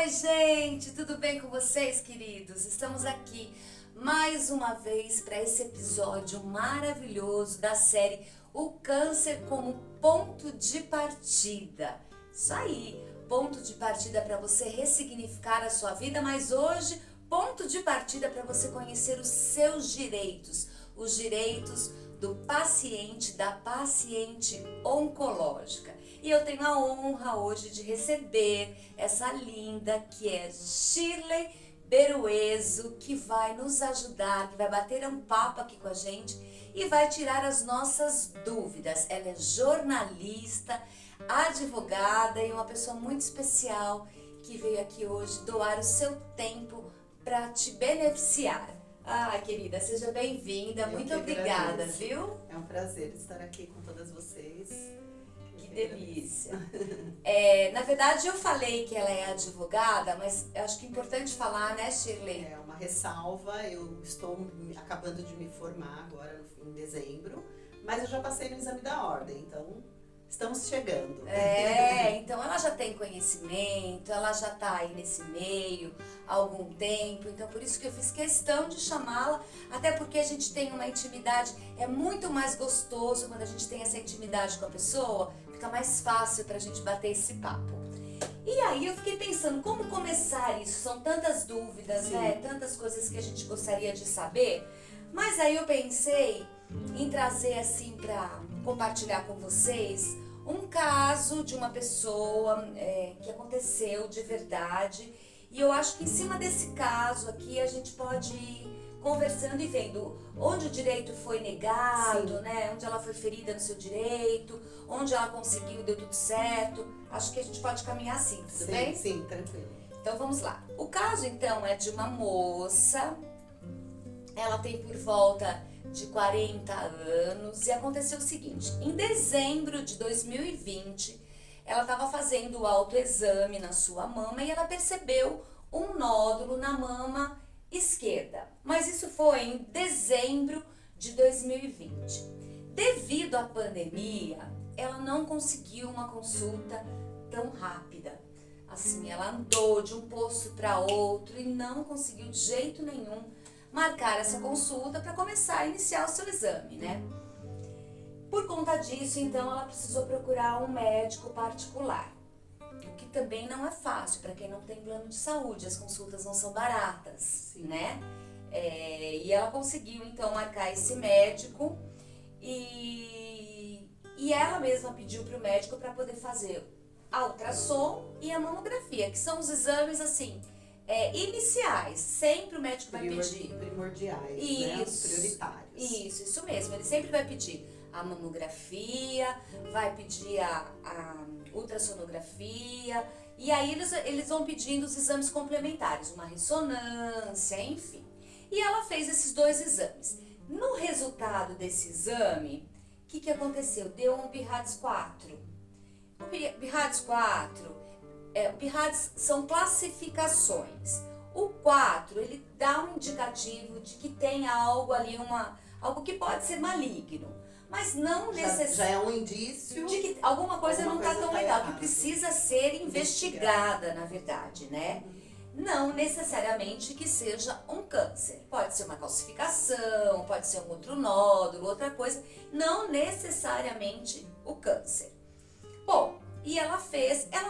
Oi, gente, tudo bem com vocês, queridos? Estamos aqui mais uma vez para esse episódio maravilhoso da série O Câncer como Ponto de Partida. Isso aí, ponto de partida para você ressignificar a sua vida, mas hoje, ponto de partida para você conhecer os seus direitos, os direitos do paciente, da paciente oncológica. E eu tenho a honra hoje de receber essa linda que é Shirley Beruezo, que vai nos ajudar, que vai bater um papo aqui com a gente e vai tirar as nossas dúvidas. Ela é jornalista, advogada e uma pessoa muito especial que veio aqui hoje doar o seu tempo para te beneficiar. Ah, querida, seja bem-vinda, muito obrigada, agradeço. Viu? É um prazer estar aqui com todas vocês. Que delícia. Na verdade, eu falei que ela é advogada, mas eu acho que é importante falar, né, Shirley? É uma ressalva, eu estou acabando de me formar agora em dezembro, mas eu já passei no exame da ordem, então estamos chegando. Então ela já tem conhecimento, ela já está aí nesse meio há algum tempo, então por isso que eu fiz questão de chamá-la, até porque a gente tem uma intimidade, é muito mais gostoso quando a gente tem essa intimidade com a pessoa, fica mais fácil pra gente bater esse papo. E aí eu fiquei pensando, como começar isso? São tantas dúvidas, né? Tantas coisas que a gente gostaria de saber, mas aí eu pensei em trazer assim pra compartilhar com vocês um caso de uma pessoa que aconteceu de verdade, e eu acho que em cima desse caso aqui a gente pode ir conversando e vendo onde o direito foi negado, né? Onde ela foi ferida no seu direito, onde ela conseguiu, deu tudo certo. Acho que a gente pode caminhar assim, tudo bem? Sim, tranquilo. Então vamos lá. O caso então é de uma moça, ela tem por volta de 40 anos e aconteceu o seguinte: em dezembro de 2020, ela estava fazendo o autoexame na sua mama e ela percebeu um nódulo na mama esquerda. Mas isso foi em dezembro de 2020. Devido à pandemia, ela não conseguiu uma consulta tão rápida. Assim, ela andou de um posto para outro e não conseguiu de jeito nenhum marcar essa consulta para começar a iniciar o seu exame, né? Por conta disso, então, ela precisou procurar um médico particular, o que também não é fácil para quem não tem plano de saúde, as consultas não são baratas, né? E ela conseguiu, então, marcar esse médico e ela mesma pediu para o médico para poder fazer a ultrassom e a mamografia, que são os exames, assim, iniciais, sempre o médico vai pedir. Primordiais, né? Os prioritários. Isso mesmo, ele sempre vai pedir a mamografia, vai pedir a ultrassonografia, e aí eles vão pedindo os exames complementares, uma ressonância, enfim. E ela fez esses dois exames. No resultado desse exame, o que aconteceu? Deu um BIRADS 4. O BIRADS 4... o BIRADS são classificações. O 4, ele dá um indicativo de que tem algo ali, algo que pode ser maligno. Mas não necessariamente. Já é um indício de que alguma coisa não está tão legal, errado. que precisa ser investigada, na verdade, né? Não necessariamente que seja um câncer. Pode ser uma calcificação, pode ser um outro nódulo, outra coisa. Não necessariamente o câncer. Bom, e ela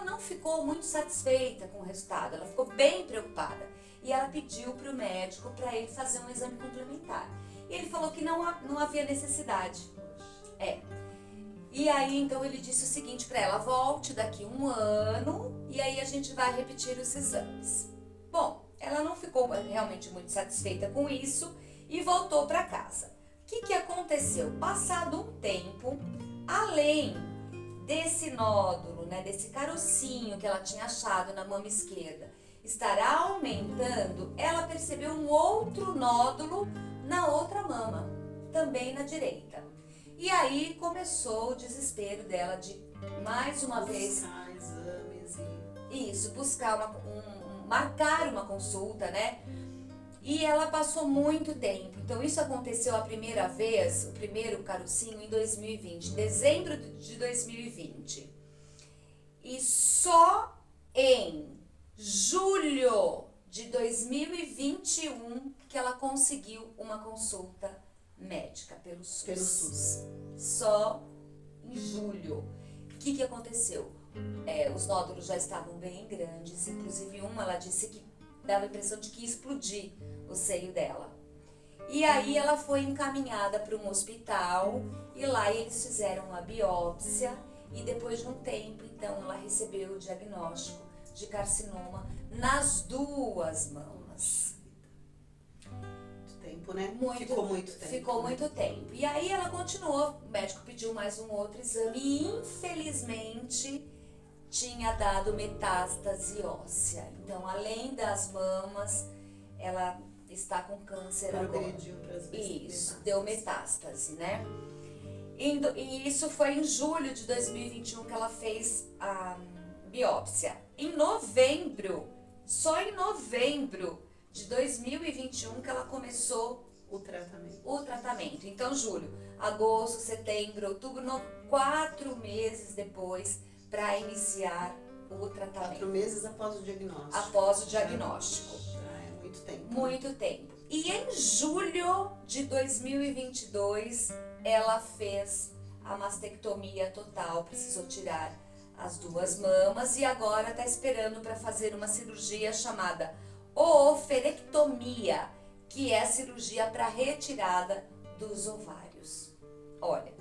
não ficou muito satisfeita com o resultado, ela ficou bem preocupada. E ela pediu para o médico para ele fazer um exame complementar. E ele falou que não havia necessidade. E aí, então, ele disse o seguinte para ela: volte daqui 1 ano e aí a gente vai repetir os exames. Bom, ela não ficou realmente muito satisfeita com isso e voltou para casa. O que aconteceu? Passado um tempo, além desse nódulo, né, desse carocinho que ela tinha achado na mama esquerda estar aumentando, ela percebeu um outro nódulo na outra mama, também na direita. E aí começou o desespero dela de, mais uma vez, exames buscar marcar uma consulta, né? E ela passou muito tempo. Então isso aconteceu a primeira vez, o primeiro carocinho, em 2020, dezembro de 2020. E só em julho de 2021 que ela conseguiu uma consulta médica pelo SUS. Pelo SUS. Só em julho. O que aconteceu? Os nódulos já estavam bem grandes, inclusive ela disse que dava a impressão de que ia explodir o seio dela. E aí ela foi encaminhada para um hospital e lá eles fizeram uma biópsia e depois de um tempo, então, ela recebeu o diagnóstico de carcinoma nas 2 mamas. Muito tempo, né? Ficou muito tempo. Ficou muito tempo. E aí ela continuou, o médico pediu mais um outro exame e infelizmente tinha dado metástase óssea. Então, além das mamas, ela está com câncer agora. Progrediu para as Isso, deu metástase, né? E isso foi em julho de 2021 que ela fez a biópsia. Em novembro, só em novembro de 2021 que ela começou o tratamento. Então, julho, agosto, setembro, outubro, 4 meses depois para iniciar o tratamento. 4 meses após o diagnóstico. Após o diagnóstico. É muito tempo. Muito tempo. E em julho de 2022, ela fez a mastectomia total, precisou tirar as 2 mamas e agora está esperando para fazer uma cirurgia chamada ooferectomia, que é a cirurgia para retirada dos ovários. Olha,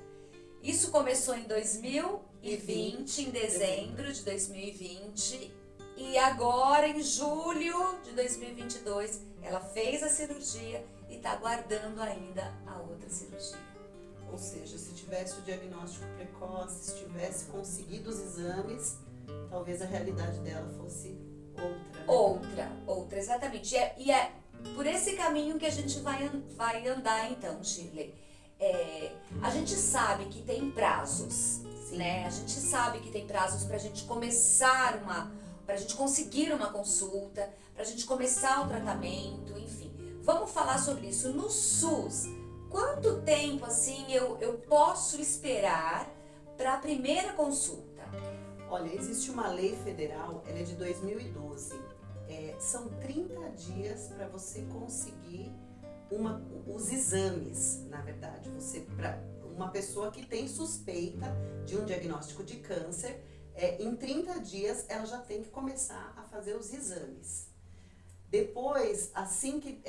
isso começou em 2020, em dezembro de 2020, e agora em julho de 2022 ela fez a cirurgia e está aguardando ainda a outra cirurgia. Ou seja, se tivesse o diagnóstico precoce, se tivesse conseguido os exames, talvez a realidade dela fosse outra. Né? Outra, exatamente. E é por esse caminho que a gente vai andar então, Shirley. A gente sabe que tem prazos, né? A gente sabe que tem prazos para a gente começar para a gente conseguir uma consulta, para a gente começar o tratamento, enfim. Vamos falar sobre isso. No SUS, quanto tempo assim eu posso esperar para a primeira consulta? Olha, existe uma lei federal, ela é de 2012. São 30 dias para você conseguir os exames, na verdade. Para uma pessoa que tem suspeita de um diagnóstico de câncer, em 30 dias ela já tem que começar a fazer os exames. Depois, assim que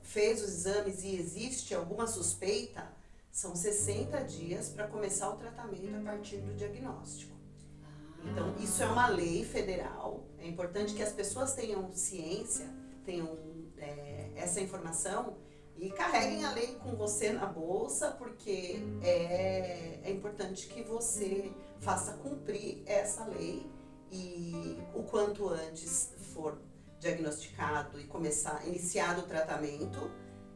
fez os exames e existe alguma suspeita, são 60 dias para começar o tratamento a partir do diagnóstico. Então, isso é uma lei federal. É importante que as pessoas tenham ciência, tenham essa informação e carreguem a lei com você na bolsa, porque é importante que você faça cumprir essa lei e o quanto antes for diagnosticado e iniciado o tratamento,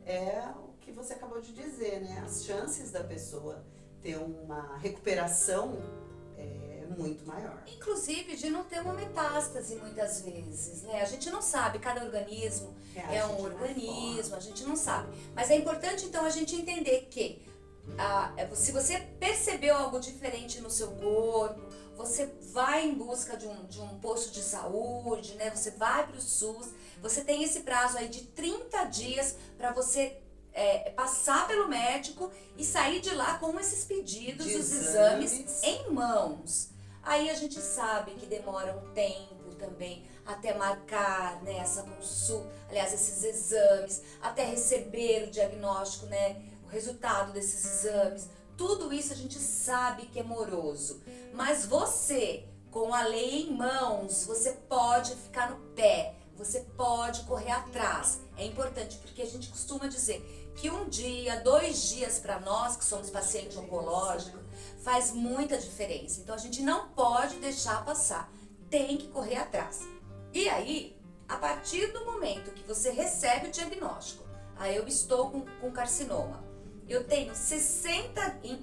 é o que você acabou de dizer, né? As chances da pessoa ter uma recuperação muito maior. Inclusive de não ter uma metástase muitas vezes, né? A gente não sabe, cada organismo é um organismo, a gente não sabe. Mas é importante então a gente entender que se você percebeu algo diferente no seu corpo, você vai em busca de um posto de saúde, né? Você vai para o SUS, você tem esse prazo aí de 30 dias para você passar pelo médico e sair de lá com esses pedidos, os exames em mãos. Aí a gente sabe que demora um tempo também até marcar, né, essa consulta, aliás, esses exames, até receber o diagnóstico, né, o resultado desses exames. Tudo isso a gente sabe que é moroso. Mas você, com a lei em mãos, você pode ficar no pé, você pode correr atrás. É importante porque a gente costuma dizer que 1 dia, 2 dias para nós que somos pacientes oncológicos faz muita diferença. Então a gente não pode deixar passar, tem que correr atrás. E aí, a partir do momento que você recebe o diagnóstico, aí eu estou com carcinoma, eu tenho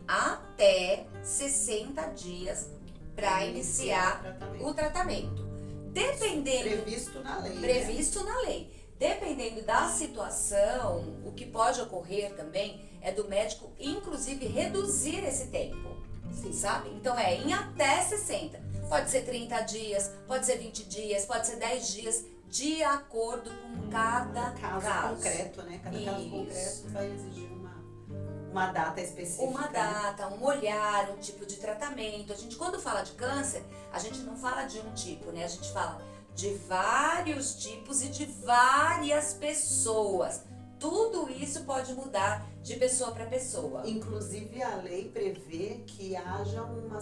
até 60 dias para iniciar o tratamento. Dependendo, previsto na lei. Previsto na lei. Dependendo da situação, o que pode ocorrer também é do médico, inclusive, reduzir esse tempo, Sim. sabe? Então em até 60. Pode ser 30 dias, pode ser 20 dias, pode ser 10 dias, de acordo com cada caso. Concreto, né? Cada caso Isso. concreto vai exigir uma data específica. Uma data, um olhar, um tipo de tratamento. A gente, quando fala de câncer, a gente não fala de um tipo, né? A gente fala de vários tipos e de várias pessoas. Tudo isso pode mudar de pessoa para pessoa. Inclusive, a lei prevê que haja um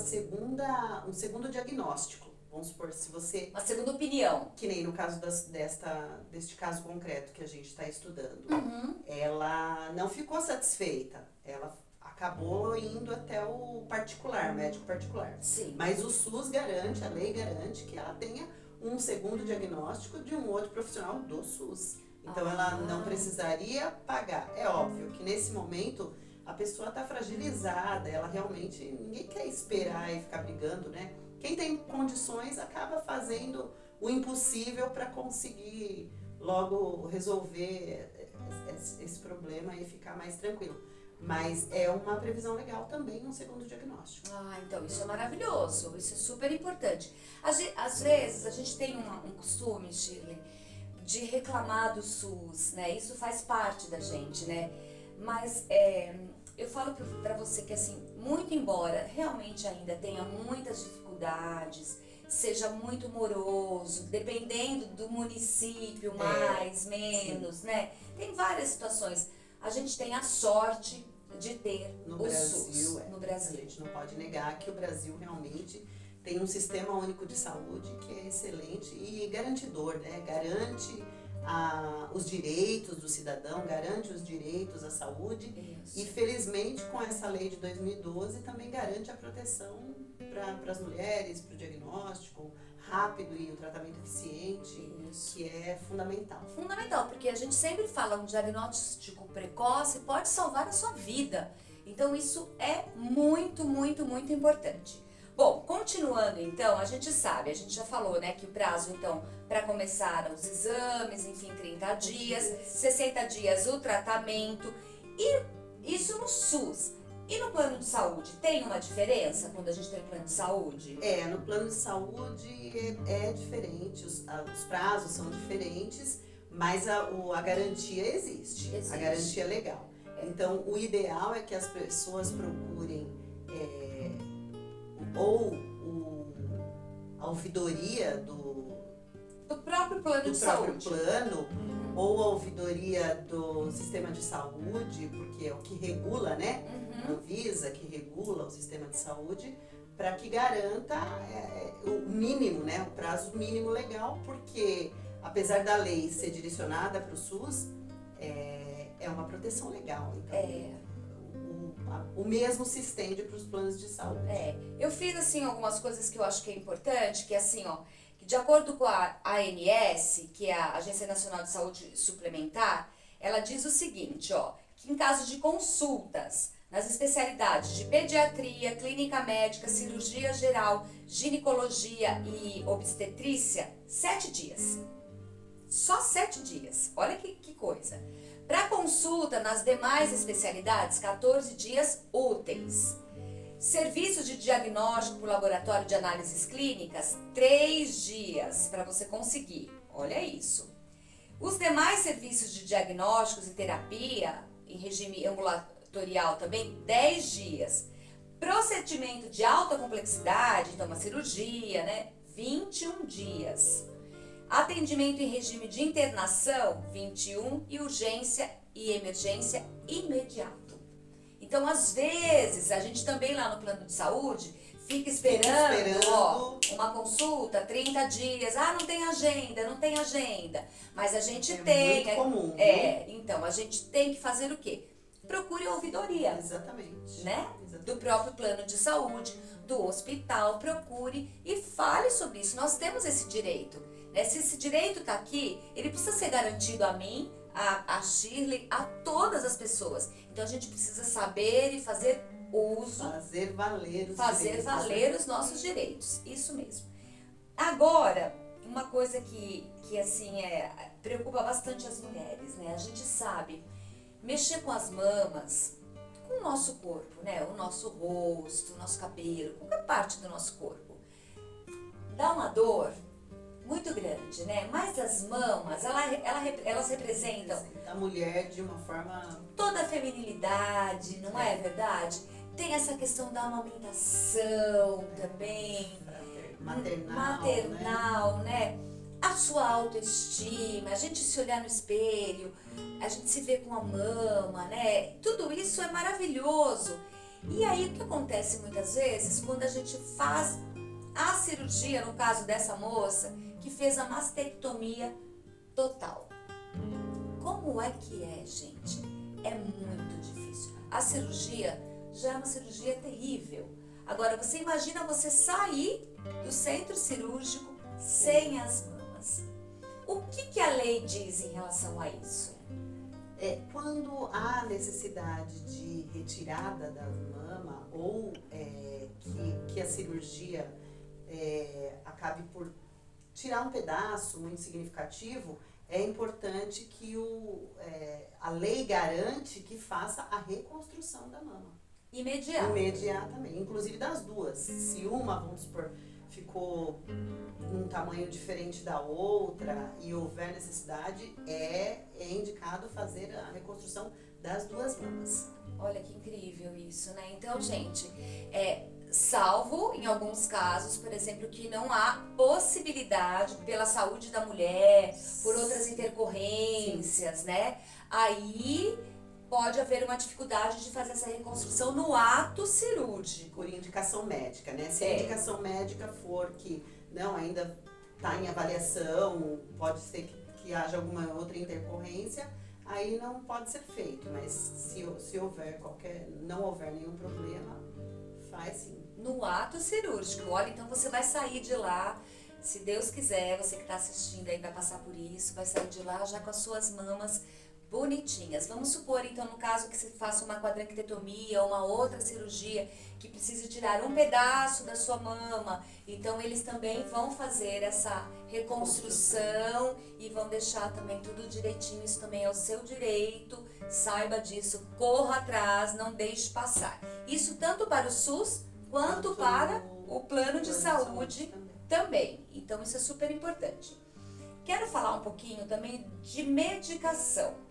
segundo diagnóstico. Vamos supor, se você... Uma segunda opinião. Que nem no caso deste caso concreto que a gente está estudando. Uhum. Ela não ficou satisfeita. Ela acabou indo até o particular, médico particular. Sim. Mas o SUS garante, a lei garante que ela tenha um segundo diagnóstico de um outro profissional do SUS. Então ela não precisaria pagar. É óbvio que nesse momento a pessoa está fragilizada, ela realmente, ninguém quer esperar e ficar brigando, né? Quem tem condições acaba fazendo o impossível para conseguir logo resolver esse problema e ficar mais tranquilo. Mas é uma previsão legal também, um segundo diagnóstico. Então isso é maravilhoso, isso é super importante. Às vezes a gente tem um costume, Shirley, de reclamar do SUS, né? Isso faz parte da gente, né? Mas eu falo pra você que assim, muito embora realmente ainda tenha muitas dificuldades, seja muito moroso, dependendo do município, mais, menos, sim. né? Tem várias situações. A gente tem a sorte de ter No o Brasil, SUS no Brasil. A gente não pode negar que o Brasil realmente tem um sistema único de saúde que é excelente e garantidor, né? Garante os direitos do cidadão, garante os direitos à saúde. Isso. E felizmente com essa lei de 2012 também garante a proteção para as mulheres, para o diagnóstico rápido e o tratamento eficiente, Isso. que é fundamental. Fundamental, porque a gente sempre fala um diagnóstico precoce pode salvar a sua vida. Então isso é muito, muito, muito importante. Bom, continuando então, a gente já falou, né, que o prazo então para começar os exames, enfim, 30 dias, 60 dias o tratamento, e isso no SUS. E no plano de saúde, tem uma diferença quando a gente tem plano de saúde? No plano de saúde é diferente, os prazos são diferentes, mas a garantia existe. A garantia é legal. Então, o ideal é que as pessoas procurem a ouvidoria do próprio plano de saúde. Ou a ouvidoria do sistema de saúde, porque é o que regula, né? Anvisa, que regula o sistema de saúde, para que garanta o mínimo, né? O prazo mínimo legal, porque apesar da lei ser direcionada para o SUS, é uma proteção legal. Então, o mesmo se estende para os planos de saúde. Eu fiz assim algumas coisas que eu acho que é importante, que assim, que de acordo com a ANS, que é a Agência Nacional de Saúde Suplementar, ela diz o seguinte, que em caso de consultas nas especialidades de pediatria, clínica médica, cirurgia geral, ginecologia e obstetrícia, 7 dias. Só 7 dias. Olha que coisa. Para consulta nas demais especialidades, 14 dias úteis. Serviço de diagnóstico por laboratório de análises clínicas, 3 dias para você conseguir. Olha isso. Os demais serviços de diagnósticos e terapia, em regime ambulatorial também, 10 dias. Procedimento de alta complexidade, então uma cirurgia, né? 21 dias. Atendimento em regime de internação, 21, e urgência e emergência imediato. Então, às vezes, a gente também lá no plano de saúde fica esperando. Uma consulta, 30 dias, não tem agenda. Mas a gente tem. Muito comum. Então, a gente tem que fazer o quê? Procure a ouvidoria. Exatamente. Né? Exatamente. Do próprio plano de saúde, do hospital, procure e fale sobre isso. Nós temos esse direito. Né? Se esse direito está aqui, ele precisa ser garantido a mim, a Shirley, a todas as pessoas. Então a gente precisa saber e fazer uso, fazer valer os nossos direitos. Isso mesmo. Agora, uma coisa que assim preocupa bastante as mulheres, né? A gente sabe mexer com as mamas, com o nosso corpo, né? O nosso rosto, o nosso cabelo, qualquer parte do nosso corpo. Dá uma dor muito grande, né? Mas as mamas, elas representam A mulher de uma forma... toda a feminilidade, não é verdade? Tem essa questão da amamentação também, maternal, né? A sua autoestima, a gente se olhar no espelho, a gente se vê com a mama, né? Tudo isso é maravilhoso. E aí o que acontece muitas vezes quando a gente faz a cirurgia, no caso dessa moça, que fez a mastectomia total. Como é que é, gente? É muito difícil. A cirurgia já é uma cirurgia terrível. Agora, você imagina você sair do centro cirúrgico sem as mamas. O que a lei diz em relação a isso? Quando há necessidade de retirada da mama ou que a cirurgia acabe por tirar um pedaço muito significativo, é importante que a lei garante que faça a reconstrução da mama. Imediatamente, inclusive das duas. Se uma, vamos supor, ficou num tamanho diferente da outra e houver necessidade, é indicado fazer a reconstrução das duas mamas. Olha que incrível isso, né? Então, gente, salvo em alguns casos, por exemplo, que não há possibilidade pela saúde da mulher, por outras intercorrências, né? Aí pode haver uma dificuldade de fazer essa reconstrução no ato cirúrgico. Por indicação médica, né? Se a indicação médica for que não, ainda está em avaliação, pode ser que haja alguma outra intercorrência, aí não pode ser feito. Mas se houver não houver nenhum problema, faz sim. No ato cirúrgico. Olha, então você vai sair de lá, se Deus quiser, você que está assistindo aí vai passar por isso, vai sair de lá já com as suas mamas bonitinhas. Vamos supor, então, no caso que se faça uma quadranquectomia ou uma outra cirurgia que precise tirar um pedaço da sua mama. Então, eles também vão fazer essa reconstrução e vão deixar também tudo direitinho. Isso também é o seu direito. Saiba disso, corra atrás, não deixe passar. Isso tanto para o SUS quanto para o plano de saúde também. Então, isso é super importante. Quero falar um pouquinho também de medicação.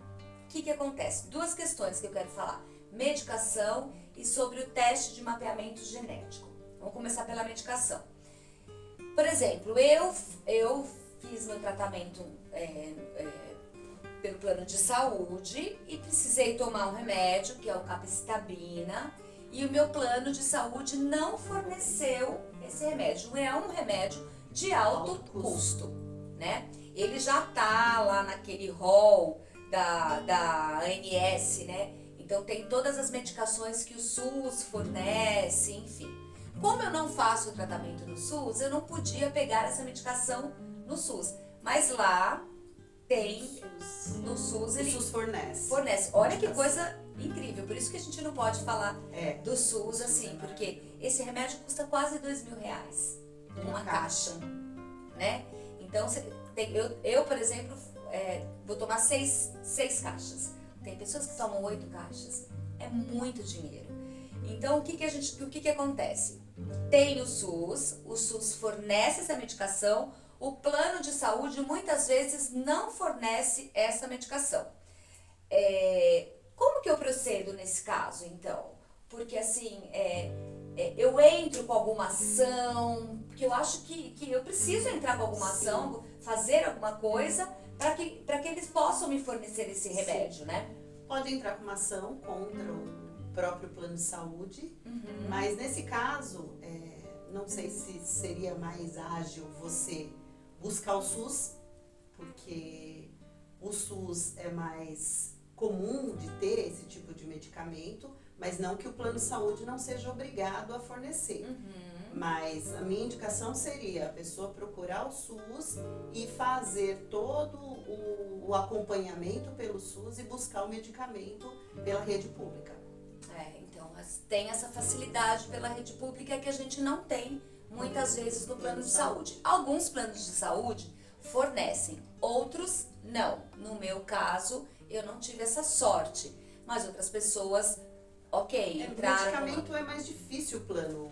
O que acontece? Duas questões que eu quero falar. Medicação e sobre o teste de mapeamento genético. Vamos começar pela medicação. Por exemplo, eu fiz meu tratamento pelo plano de saúde e precisei tomar um remédio, que é o capecitabina, e o meu plano de saúde não forneceu esse remédio. É um remédio de alto custo, né? Ele já tá lá naquele rol da ANS, né? Então tem todas as medicações que o SUS fornece, enfim. Como eu não faço o tratamento no SUS, eu não podia pegar essa medicação no SUS. Mas lá tem, no SUS ele... O SUS fornece. Olha que coisa incrível, por isso que a gente não pode falar do SUS assim, porque esse remédio custa quase R$2.000, uma caixa, né? Então, eu por exemplo, vou tomar seis caixas. Tem pessoas que tomam 8 caixas. É muito dinheiro. Então, o que acontece? Tem o SUS fornece essa medicação, o plano de saúde muitas vezes não fornece essa medicação. Como que eu procedo nesse caso, então? Porque assim, eu entro com alguma ação, porque eu acho que eu preciso entrar com alguma ação, fazer alguma coisa para que eles possam me fornecer esse remédio, né? Pode entrar com uma ação contra o próprio plano de saúde, mas nesse caso, não sei se seria mais ágil você buscar o SUS, porque o SUS é mais comum de ter esse tipo de medicamento, mas não que o plano de saúde não seja obrigado a fornecer. Mas a minha indicação seria a pessoa procurar o SUS e fazer todo o acompanhamento pelo SUS e buscar o medicamento pela rede pública. Então tem essa facilidade pela rede pública que a gente não tem muitas vezes no plano de saúde. Alguns planos de saúde fornecem, outros Não, no meu caso, eu não tive essa sorte. Mas outras pessoas, ok, entraram... medicamento é mais difícil o plano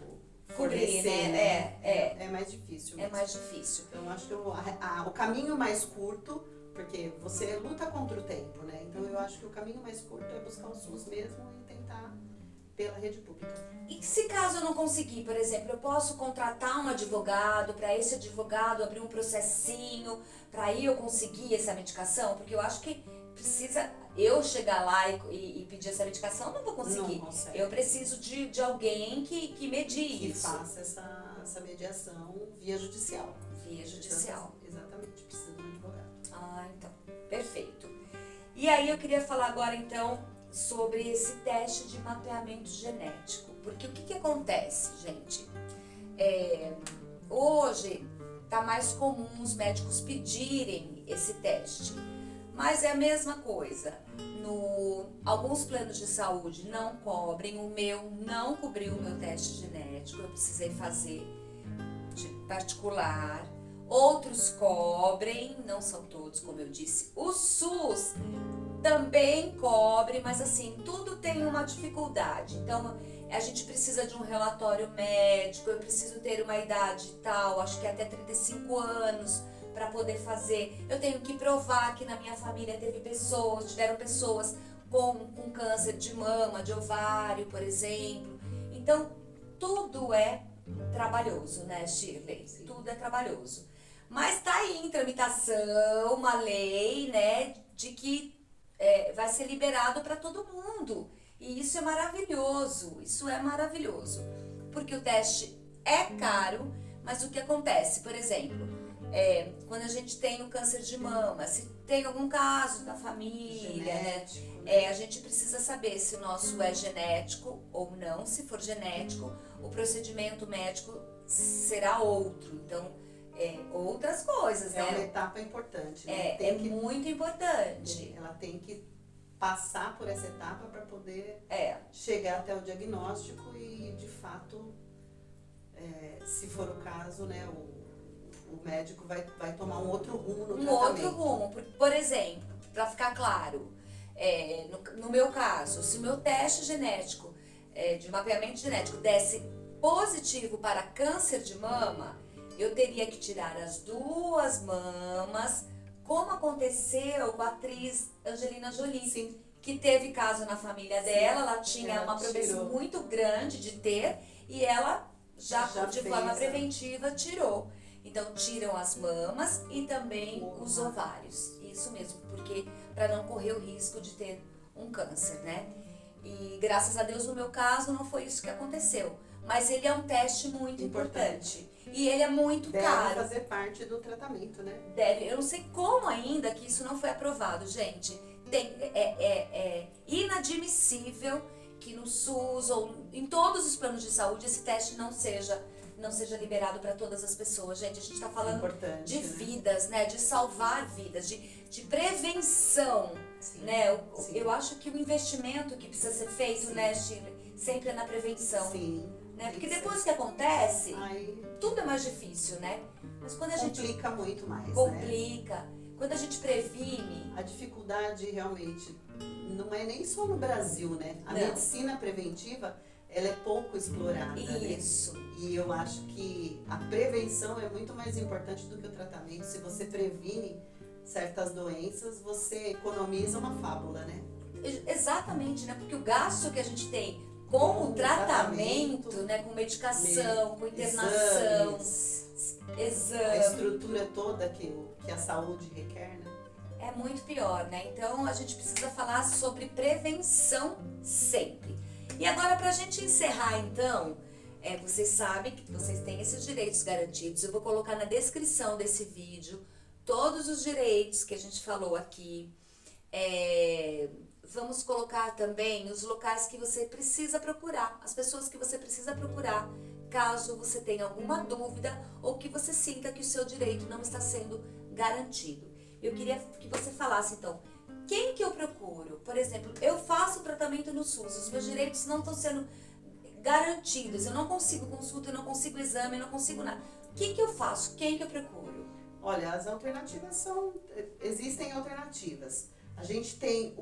cobrir, fornecer, né? É mais difícil É mesmo. mais difícil. Então, eu acho que o caminho mais curto, porque você luta contra o tempo, né? Então, eu acho que o caminho mais curto é buscar o SUS mesmo e tentar pela rede pública. E se caso eu não conseguir, por exemplo, eu posso contratar um advogado, para esse advogado abrir um processinho, para aí eu conseguir essa medicação? Porque eu acho que precisa eu chegar lá e pedir essa medicação, eu não vou conseguir. Não consegue. Eu preciso de alguém que medie Que isso. faça essa mediação via judicial. Via judicial. Exatamente, precisa de um advogado. Ah, então, perfeito. E aí eu queria falar agora então sobre esse teste de mapeamento genético. Porque o que acontece, gente? Hoje tá mais comum os médicos pedirem esse teste. Mas é a mesma coisa. Alguns planos de saúde não cobrem, o meu não cobriu o meu teste genético, eu precisei fazer de particular. Outros cobrem, não são todos, como eu disse. O SUS também cobre, mas assim, tudo tem uma dificuldade. Então, a gente precisa de um relatório médico, eu preciso ter uma idade tal, acho que até 35 anos, para poder fazer. Eu tenho que provar que na minha família tiveram pessoas com câncer de mama, de ovário, por exemplo. Então, tudo é trabalhoso, né, Shirley? Sim. Tudo é trabalhoso. Mas tá aí em tramitação uma lei, né, de que vai ser liberado para todo mundo. E isso é maravilhoso, porque o teste é caro, mas o que acontece? Por exemplo, quando a gente tem o câncer de mama, se tem algum caso da família, Genético, né? A gente precisa saber se o nosso é genético ou não. Se for genético, o procedimento médico será outro. Então, outras coisas, É né? uma etapa importante, né? Muito importante. Ela tem que passar por essa etapa para poder chegar até o diagnóstico e, de fato, se for o caso, né, o médico vai tomar um outro rumo no tratamento. Outro rumo. Por exemplo, para ficar claro, no meu caso, se o meu teste genético, de mapeamento genético, desse positivo para câncer de mama, eu teria que tirar as 2 mamas, como aconteceu com a atriz Angelina Jolie. Sim. Que teve caso na família dela, ela tinha Ela uma propensão tirou. muito grande de ter, e ela já de fez, forma preventiva tirou. Então tiram as mamas e também O os ovário. ovários. Isso mesmo, porque para não correr o risco de ter um câncer, né? E graças a Deus no meu caso não foi isso que aconteceu. Mas ele é um teste muito importante. E ele é muito Deve caro. fazer parte do tratamento, né? Eu não sei como ainda que isso não foi aprovado, gente. É inadmissível que no SUS ou em todos os planos de saúde esse teste não seja liberado para todas as pessoas. Gente, a gente está falando Importante, de né? vidas, né? De salvar vidas, de prevenção, Sim. né? Sim. Eu acho que o investimento que precisa ser feito, Sim. né, Shirley, sempre é na prevenção. Sim. Né? Tem Porque que depois ser. que acontece, Aí tudo é mais difícil, né? Mas quando a gente complica muito mais, né? complica, quando a gente previne, A dificuldade realmente não é nem só no Brasil, né? A Não. medicina preventiva, ela é pouco explorada, né? isso. E eu acho que a prevenção é muito mais importante do que o tratamento. Se você previne certas doenças, você economiza uma fábula, né? Exatamente, né? Porque o gasto que a gente tem com o tratamento, né? Com medicação, com internação, Exames, a exame, estrutura toda que a saúde requer, né? é muito pior, né? Então a gente precisa falar sobre prevenção sempre. E agora, pra gente encerrar, então, vocês sabem que vocês têm esses direitos garantidos. Eu vou colocar na descrição desse vídeo todos os direitos que a gente falou aqui. Vamos colocar também os locais que você precisa procurar, as pessoas que você precisa procurar, caso você tenha alguma dúvida ou que você sinta que o seu direito não está sendo garantido. Eu queria que você falasse, então, quem que eu procuro? Por exemplo, eu faço tratamento no SUS, os meus direitos não estão sendo garantidos, eu não consigo consulta, eu não consigo exame, eu não consigo nada. O que que eu faço? Quem que eu procuro? Olha, as alternativas existem alternativas. A gente tem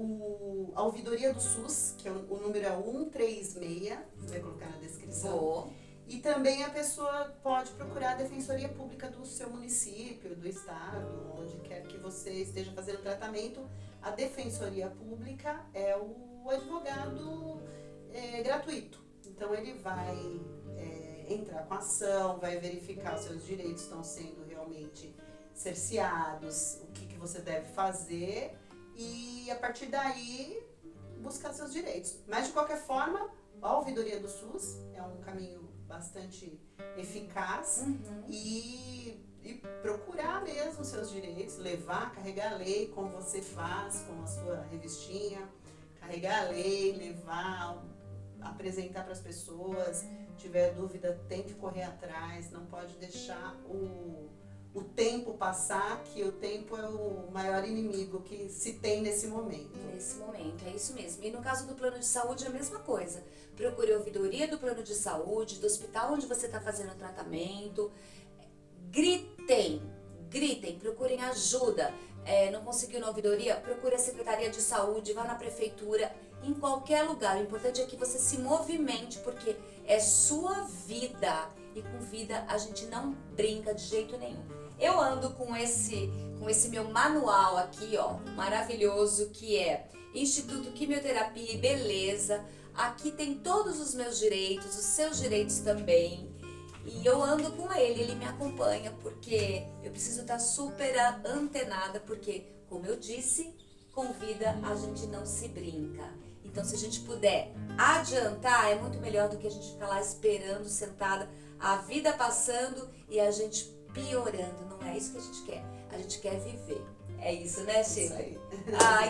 a ouvidoria do SUS, que o número é 136, você vai colocar na descrição. Vou. E também a pessoa pode procurar a Defensoria Pública do seu município, do estado, onde quer que você esteja fazendo tratamento. A Defensoria Pública é o advogado gratuito. Então ele vai entrar com a ação, vai verificar os seus direitos estão sendo realmente cerceados, o que você deve fazer e a partir daí buscar seus direitos. Mas de qualquer forma, a ouvidoria do SUS é um caminho bastante eficaz e procurar mesmo seus direitos, carregar a lei como você faz com a sua revistinha, carregar a lei, levar, apresentar para as pessoas, tiver dúvida tem que correr atrás, não pode deixar o tempo passar, que o tempo é o maior inimigo que se tem nesse momento. Nesse momento, é isso mesmo. E no caso do plano de saúde é a mesma coisa. Procure a ouvidoria do plano de saúde, do hospital onde você está fazendo o tratamento. Gritem, procurem ajuda. Não conseguiu na ouvidoria? Procure a Secretaria de Saúde, vá na prefeitura, em qualquer lugar. O importante é que você se movimente, porque é sua vida. E com vida a gente não brinca de jeito nenhum. Eu ando com esse meu manual aqui, ó, maravilhoso, que é Instituto Quimioterapia e Beleza. Aqui tem todos os meus direitos, os seus direitos também. E eu ando com ele me acompanha, porque eu preciso estar super antenada, porque, como eu disse, com vida a gente não se brinca. Então, se a gente puder adiantar, é muito melhor do que a gente ficar lá esperando, sentada, a vida passando e a gente piorando. Não é isso que a gente quer. A gente quer viver. É isso, né, Chico? Isso aí.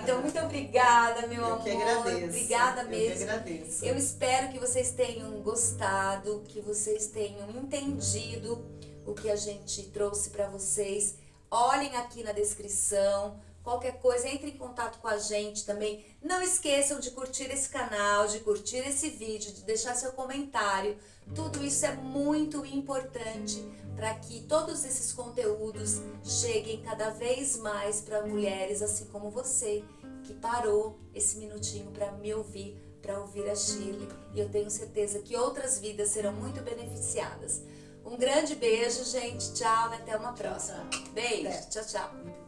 Então muito obrigada, meu amor. Eu que agradeço. Obrigada mesmo. Eu que agradeço. Eu espero que vocês tenham gostado, que vocês tenham entendido o que a gente trouxe para vocês. Olhem aqui na descrição. Qualquer coisa, entre em contato com a gente também. Não esqueçam de curtir esse canal, de curtir esse vídeo, de deixar seu comentário. Tudo isso é muito importante para que todos esses conteúdos cheguem cada vez mais para mulheres assim como você, que parou esse minutinho para me ouvir, para ouvir a Shirley. E eu tenho certeza que outras vidas serão muito beneficiadas. Um grande beijo, gente. Tchau, até uma próxima. Beijo. Tchau, tchau.